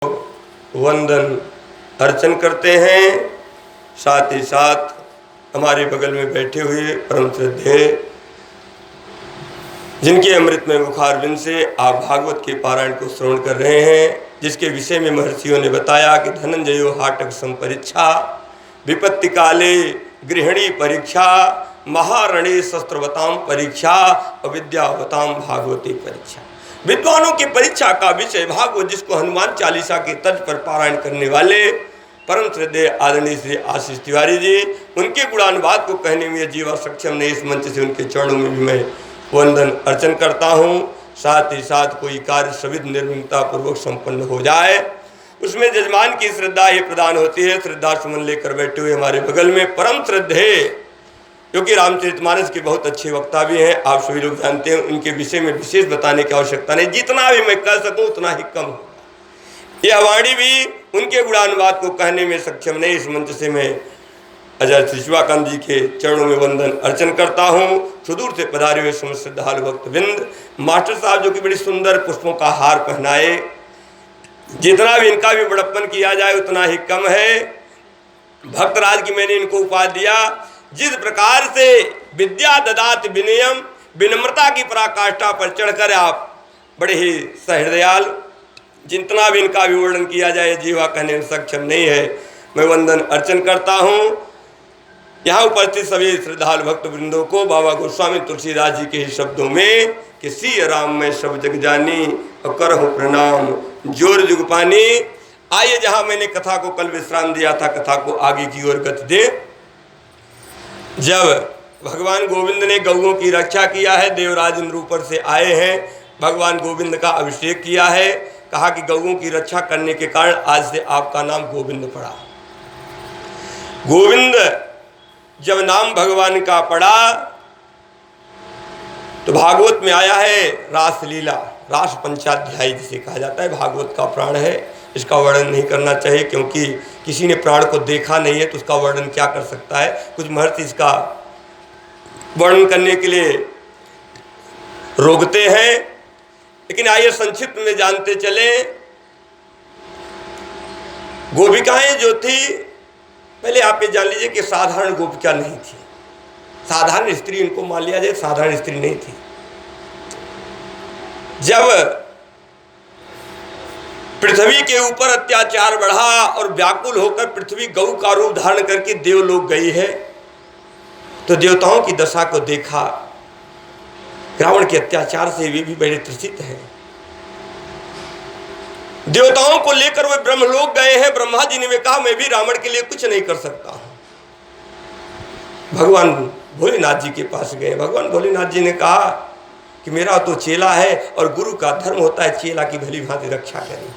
वंदन अर्चन करते हैं। साथ ही साथ हमारे बगल में बैठे हुए परम श्रद्धेय जिनके अमृतमय मुखारविंद से आप भागवत के पारायण को श्रवण कर रहे हैं, जिसके विषय में महर्षियों ने बताया कि धनंजयो हाटक संपरीक्षा, विपत्ति काले गृहिणी परीक्षा, महारणे शस्त्रवताम परीक्षा, अविद्यावताम भागवती परीक्षा। विद्वानों की परीक्षा का विषय भागवत, जिसको हनुमान चालीसा के तर्ज पर पारायण करने वाले परम श्रद्धेय आदरणीय श्री आशीष तिवारी जी, उनके गुणानुवाद को कहने में जीवा सक्षम नहीं। इस मंच से उनके चरणों में भी मैं वंदन अर्चन करता हूँ। साथ ही साथ कोई कार्य सविध निर्विघ्नता पूर्वक संपन्न हो जाए, उसमें जजमान की श्रद्धा ही प्रदान होती है। श्रद्धा सुमन लेकर बैठे हुए हमारे बगल में परम श्रद्धेय, जो कि रामचरितमानस के बहुत अच्छे वक्ता भी हैं, आप सभी लोग जानते हैं। उनके विषय में विशेष बताने की आवश्यकता नहीं, जितना भी मैं कह सकूं उतना ही कम होगा। यह वाणी भी उनके गुणानुवाद को कहने में सक्षम नहीं। इस मंच से मैं अजय शिवाकांत जी के चरणों में वंदन अर्चन करता हूँ। सुदूर से पधारे हुए समस्त श्रद्धालु भक्तवृंद, मास्टर साहब जो कि बड़ी सुंदर पुष्पों का हार पहनाए, जितना भी इनका भी बड़प्पन किया जाए उतना ही कम है। भक्तराज की मैंने इनको उपाधि दिया। जिस प्रकार से विद्या ददात विनयम, विनम्रता की पराकाष्ठा पर चढ़कर आप बड़े ही सहृदयाल, जितना भी इनका भी वर्णन किया जाए जीवा कहने में सक्षम नहीं है। मैं वंदन अर्चन करता हूँ यहाँ उपस्थित सभी श्रद्धालु भक्त वृंदों को बाबा गोस्वामी तुलसीदास जी के ही शब्दों में कि सी राम में सब जग जानी और करहु प्रणाम जोर जुग पानी। आइए, जहाँ मैंने कथा को कल विश्राम दिया था, कथा को आगे की ओर गति दे। जब भगवान गोविंद ने गौओं की रक्षा किया है, देवराज इंद्र ऊपर से आए हैं, भगवान गोविंद का अभिषेक किया है, कहा कि गौओं की रक्षा करने के कारण आज से आपका नाम गोविंद पड़ा। गोविंद जब नाम भगवान का पड़ा तो भागवत में आया है रासलीला, रास पंचाध्यायी जिसे कहा जाता है, भागवत का प्राण है। इसका वर्णन नहीं करना चाहिए, क्योंकि किसी ने प्राण को देखा नहीं है तो उसका वर्णन क्या कर सकता है। कुछ महर्षि इसका वर्णन करने के लिए रोकते हैं, लेकिन आइए संक्षिप्त में जानते चले। गोपिकाएं जो थी, पहले आप ये जान लीजिए कि साधारण गोपिका नहीं थी। साधारण स्त्री, इनको मान लिया जाए साधारण स्त्री नहीं थी। जब पृथ्वी के ऊपर अत्याचार बढ़ा और व्याकुल होकर पृथ्वी गौ का रूप धारण करके देवलोक गई है, तो देवताओं की दशा को देखा। रावण के अत्याचार से वे भी बड़े त्रसित हैं। देवताओं को लेकर वे ब्रह्मलोक गए हैं। ब्रह्मा जी ने वे कहा, मैं भी रावण के लिए कुछ नहीं कर सकता हूं। भगवान भोलेनाथ जी के पास गए। भगवान भोलेनाथ जी ने कहा कि मेरा तो चेला है और गुरु का धर्म होता है चेला की भली भांति रक्षा करें,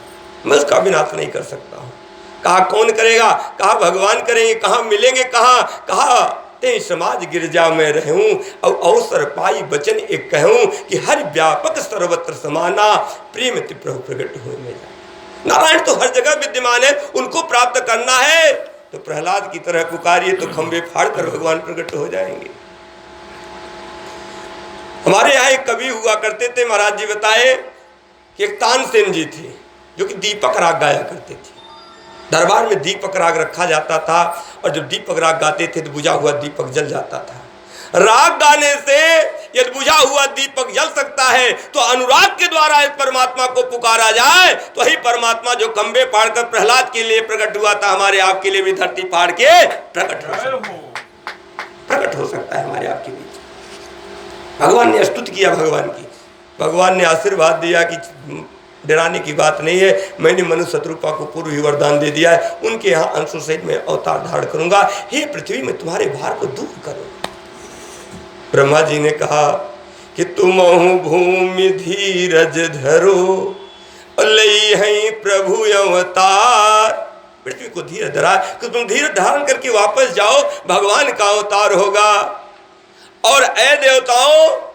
मैं उसका विनाश नहीं कर सकता हूं। कहा कौन करेगा? कहा भगवान करेंगे। कहा मिलेंगे? कहा ते समाज गिरजा में रहूं और अवसर पाई वचन एक कहूं कि हर व्यापक सर्वत्र समाना प्रेम प्रभु प्रकट हुए में जाए। नारायण तो हर जगह विद्यमान है, उनको प्राप्त करना है तो प्रहलाद की तरह पुकारिए तो खंबे फाड़कर भगवान प्रकट हो जाएंगे। हमारे यहाँ एक कवि हुआ करते थे, महाराज जी बताए कि एक तानसेन जी थे जो कि दीपक राग गाया करते थे। दरबार में दीपक राग रखा जाता था और जब दीपक राग गाते थे तो बुझा हुआ दीपक जल जाता था। राग गाने से यदि बुझा हुआ दीपक जल सकता है तो अनुराग के द्वारा इस परमात्मा को पुकारा जाए तो ही परमात्मा जो खंबे फाड़कर प्रहलाद के लिए प्रकट हुआ था, हमारे आपके लिए भी धरती फाड़ के प्रकट हो सकता है हमारे आपके बीच। भगवान ने स्तुति किया भगवान की, भगवान ने आशीर्वाद दिया कि डराने की बात नहीं है, मैंने मनु शत्रुपा को पूर्व ही वरदान दे दिया है, उनके यहाँ अंशों सहित मैं अवतार धारण करूंगा। हे पृथ्वी, मैं तुम्हारे भार को दूर करूंगा। ब्रह्मा जी ने कहा कि तुम भूमि धीरज धरो लई है प्रभु अवतार। पृथ्वी को धीरज धरा कि तुम धीरज धारण करके वापस जाओ, भगवान का अवतार होगा। और ऐ देवताओं,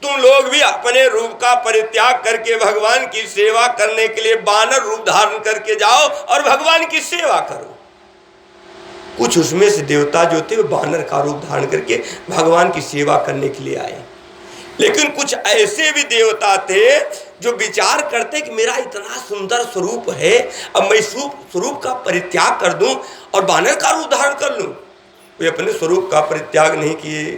तुम लोग भी अपने रूप का परित्याग करके भगवान की सेवा करने के लिए बानर रूप धारण करके जाओ और भगवान की सेवा करो। कुछ उसमें से देवता जो थे वो बानर का रूप धारण करके भगवान की सेवा करने के लिए आए, लेकिन कुछ ऐसे भी देवता थे जो विचार करते कि मेरा इतना सुंदर स्वरूप है, अब मैं स्वरूप का परित्याग कर दूं और वानर का रूप धारण कर लूं। वे अपने स्वरूप का परित्याग नहीं किए।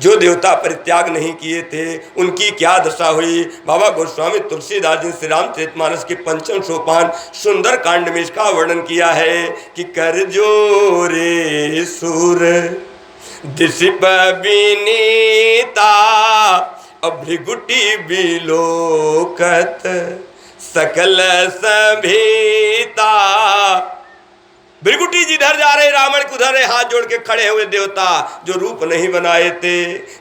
जो देवता परित्याग नहीं किए थे उनकी क्या दशा हुई। बाबा गोस्वामी तुलसीदास जी श्री रामचरितमानस के 5वें सोपान सुंदर कांड में इसका वर्णन किया है कि कर जोरे सुर दिशिप विनीता अभ्रिगुटी बिलोकत सकल सभीता। भृगुटी जिधर जा रहे रावण को उधर हाथ जोड़ के खड़े हुए देवता जो रूप नहीं बनाए थे।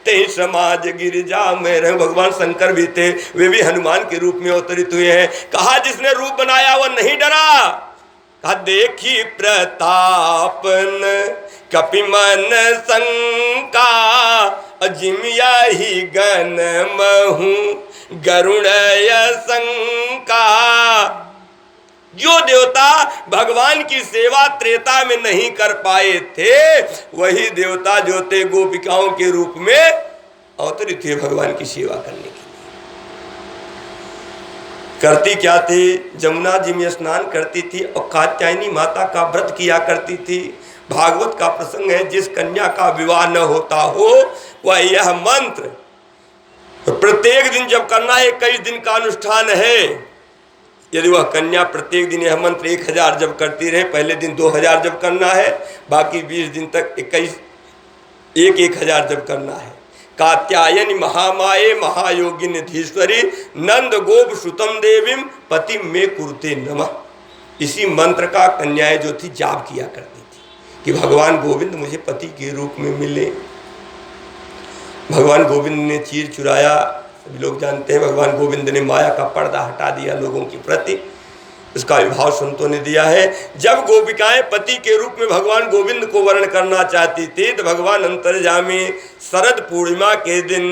ते समाज गिरिजा में रहे भगवान शंकर भी थे, वे भी हनुमान के रूप में अवतरित हुए हैं। कहा जिसने रूप बनाया वह नहीं डरा। कहा देखी प्रतापन कपिमन शंका अजिमिया ही गण महू गरुड़य शंका। जो देवता भगवान की सेवा त्रेता में नहीं कर पाए थे वही देवता जो थे गोपिकाओं के रूप में अवतरित हुए भगवान की सेवा करने के लिए। करती क्या थी, जमुना जी में स्नान करती थी और कात्यायनी माता का व्रत किया करती थी। भागवत का प्रसंग है, जिस कन्या का विवाह न होता हो वह यह मंत्र प्रत्येक दिन जब करना है। 21 दिन का अनुष्ठान है। यदि वह कन्या प्रत्येक दिन यह मंत्र 1000 जब करती रहे, पहले दिन 2000 जब करना है, बाकी 20 दिन तक 1000 जब करना है। कात्यायनी महामाये महायोगिनी धीश्वरी नंद गोप सुतम देवीम पति में कुरुते नमः। इसी मंत्र का कन्याएं जो थी जाप किया करती थी कि भगवान गोविंद मुझे पति के रूप में मिले। भगवान गोविंद ने चीर चुराया, सभी लोग जानते हैं। भगवान गोविंद ने माया का पर्दा हटा दिया लोगों के प्रति, इसका विभाव संतों ने दिया है। जब गोपिकाएं पति के रूप में भगवान गोविंद को वर्ण करना चाहती थी तो भगवान अंतर्यामी शरद पूर्णिमा के दिन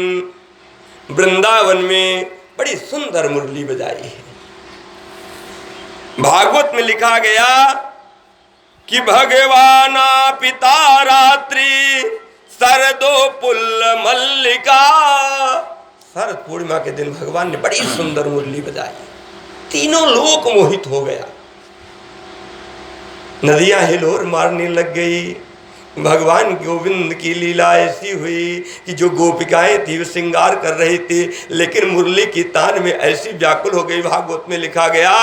वृंदावन में बड़ी सुंदर मुरली बजाई है। भागवत में लिखा गया कि भगवाना पिता रात्रि शरदो पुल्ल मल्लिका। शरद पूर्णिमा के दिन भगवान ने बड़ी सुंदर मुरली बजाई, तीनों लोक मोहित हो गया। नदियां हिलोर मारने लग गई। भगवान गोविंद की लीला ऐसी हुई कि जो गोपिकाएं थी वो श्रृंगार कर रही थी, लेकिन मुरली की तान में ऐसी व्याकुल हो गई। भागवत में लिखा गया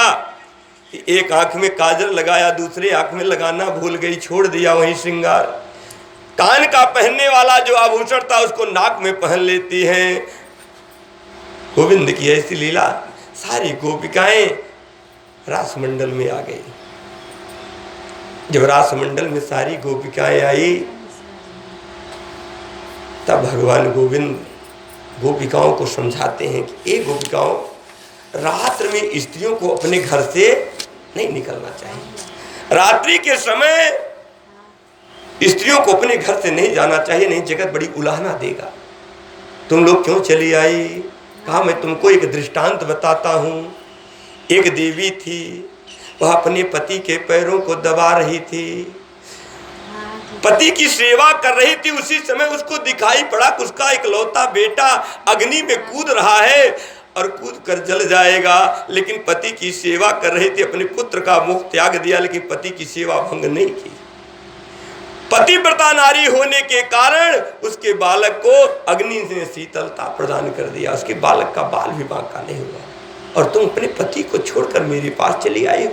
कि एक आंख में काजल लगाया, दूसरी आंख में लगाना भूल गई, छोड़ दिया वही श्रृंगार। कान का पहनने वाला जो आभूषण था उसको नाक में पहन लेती हैं। गोविंद की ऐसी लीला, सारी गोपिकाएं रासमंडल में आ गई। जब रासमंडल में सारी गोपिकाएं आई तब भगवान गोविंद गोपिकाओं को समझाते हैं कि ए गोपिकाओं, रात्रि में स्त्रियों को अपने घर से नहीं निकलना चाहिए। रात्रि के समय स्त्रियों को अपने घर से नहीं जाना चाहिए, नहीं जगत बड़ी उलाहना देगा। तुम लोग क्यों चली आई? कहा मैं तुमको एक दृष्टांत बताता हूँ। एक देवी थी, वह अपने पति के पैरों को दबा रही थी, पति की सेवा कर रही थी। उसी समय उसको दिखाई पड़ा कि उसका इकलौता बेटा अग्नि में कूद रहा है और कूद कर जल जाएगा, लेकिन पति की सेवा कर रही थी। अपने पुत्र का मुख त्याग दिया लेकिन पति की सेवा भंग नहीं की। पतिव्रता नारी होने के कारण उसके बालक को अग्नि ने शीतलता प्रदान कर दिया, उसके बालक का बाल भी बांका नहीं हुआ। और तुम अपने पति को छोड़कर मेरे पास चली आई हो,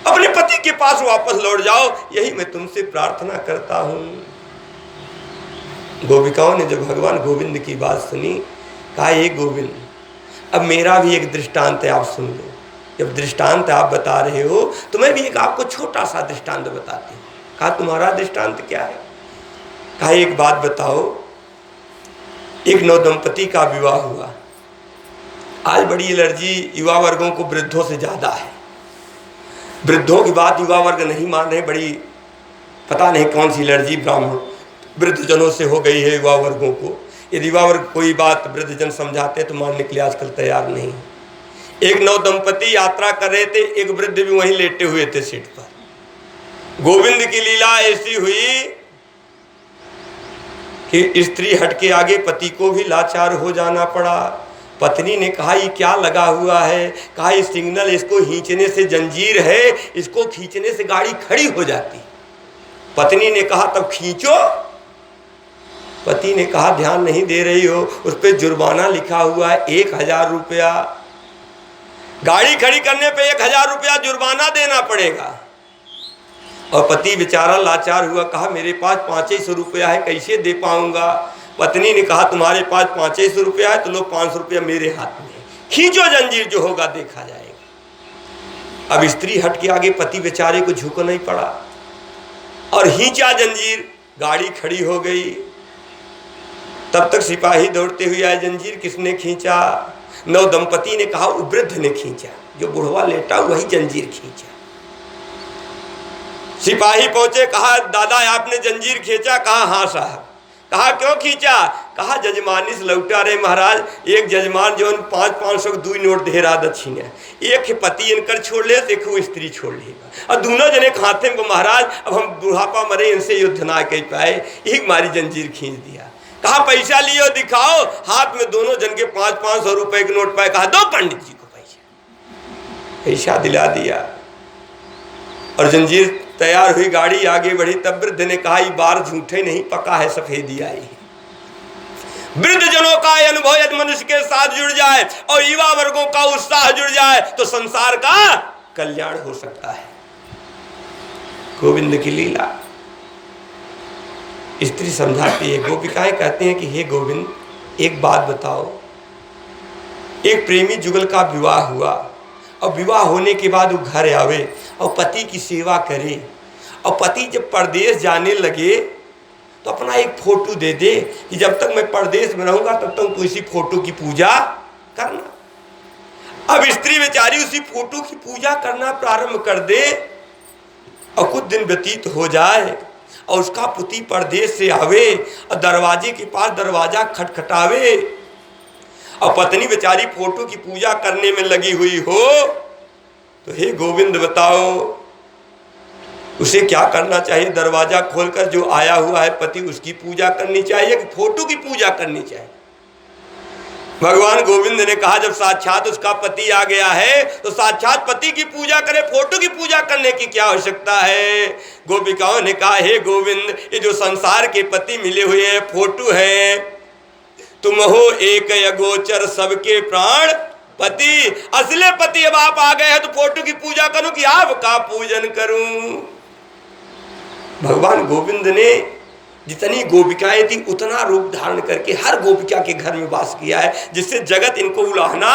अपने पति के पास वापस लौट जाओ, यही मैं तुमसे प्रार्थना करता हूं। गोपिकाओं ने जब भगवान गोविंद की बात सुनी, कहा ये गोविंद, अब मेरा भी एक दृष्टांत है, आप सुन लो। जब दृष्टांत आप बता रहे हो तो मैं भी एक आपको छोटा सा दृष्टांत बताती हूँ। कहा तुम्हारा दृष्टांत क्या है? कहा एक बात बताओ, एक नवदंपति का विवाह हुआ। आज बड़ी एलर्जी युवा वर्गों को वृद्धों से ज्यादा है। वृद्धों की बात युवा वर्ग नहीं मान रहे, बड़ी पता नहीं कौन सी एलर्जी ब्राह्मण वृद्धजनों से हो गई है युवा वर्गों को। यदि युवा वर्ग कोई बात वृद्धजन समझाते हैं तो मानने के लिए आजकल तैयार नहीं। एक नवदंपति यात्रा कर रहे थे, एक वृद्ध भी वहीं लेटे हुए थे सीट पर। गोविंद की लीला ऐसी हुई कि स्त्री हट के आगे पति को भी लाचार हो जाना पड़ा। पत्नी ने कहा ये क्या लगा हुआ है? कहा ये सिग्नल, इसको खींचने से जंजीर है, इसको खींचने से गाड़ी खड़ी हो जाती। पत्नी ने कहा तब खींचो। पति ने कहा ध्यान नहीं दे रही हो, उस पर जुर्माना लिखा हुआ है 1000 रुपया। गाड़ी खड़ी करने पे 1000 रुपया जुर्माना देना पड़ेगा। और पति बेचारा लाचार हुआ, कहा मेरे पास 500 रुपया है, कैसे दे पाऊंगा? पत्नी ने कहा तुम्हारे पास 500 रुपया है तो लो 500 रुपया मेरे हाथ में, खींचो जंजीर, जो होगा देखा जाएगा। अब स्त्री हट के आगे पति बेचारे को झुकना ही पड़ा और खींचा जंजीर, गाड़ी खड़ी हो गई। तब तक सिपाही दौड़ते हुए आए, जंजीर किसने खींचा? नव दंपति ने कहा वृद्ध ने खींचा, जो बुढ़वा लेटा वही जंजीर खींचा। सिपाही पहुंचे, कहा दादा आपने जंजीर खींचा? कहा हाँ साहब। कहा क्यों खींचा? कहा जजमानी से लौटा रहे महाराज, एक जजमान जो 500 2 नोट दे रहा दक्षिणा, एक पति इनकर छोड़ ले, एक वो स्त्री छोड़ लेगा, और दोनों जने खाते में महाराज अब हम बुढ़ापा मरे, इनसे युद्ध ना कर पाए, एक मारी जंजीर खींच दिया। कहा पैसा लियो दिखाओ, हाथ में दोनों जन के 500 रुपए के नोट पाए। कहा दो पंडित जी को पैसा दिला दिया और जंजीर तैयार हुई, गाड़ी आगे बढ़ी। तब वृद्ध ने कहा ये बार झूठे नहीं पका है, सफेदी आई। वृद्ध जनों का अनुभव यदि मनुष्य के साथ जुड़ जाए और युवा वर्गों का उत्साह जुड़ जाए तो संसार का कल्याण हो सकता है। गोविंद की लीला। स्त्री समझाती है, गोपिकाएं कहती हैं कि हे गोविंद एक बात बताओ, एक प्रेमी जुगल का विवाह हुआ और विवाह होने के बाद वो घर आवे और पति की सेवा करे, और पति जब परदेश जाने लगे तो अपना एक फोटो दे दे कि जब तक मैं परदेश में रहूंगा तब तक तू इसी फोटो की पूजा करना। अब स्त्री बेचारी उसी फोटो की पूजा करना प्रारंभ कर दे और कुछ दिन व्यतीत हो जाए और उसका पति परदेश से आवे और दरवाजे के पास दरवाजा खटखटावे और पत्नी बेचारी फोटो की पूजा करने में लगी हुई हो, तो हे गोविंद बताओ उसे क्या करना चाहिए? दरवाजा खोलकर जो आया हुआ है पति उसकी पूजा करनी चाहिए कि फोटो की पूजा करनी चाहिए? भगवान गोविंद ने कहा जब साक्षात उसका पति आ गया है तो साक्षात पति की पूजा करे, फोटो की पूजा करने की क्या आवश्यकता है? गोपिकाओं ने कहा हे गोविंद ये जो संसार के पति मिले हुए हैं फोटो है, तुम हो एक अगोचर सबके प्राण पति, असले पति अब आप आ गए हैं तो फोटो की पूजा करूं कि आपका पूजन करूं? भगवान गोविंद ने जितनी गोपिकाएं थी उतना रूप धारण करके हर गोपिका के घर में वास किया है, जिससे जगत इनको उलाहना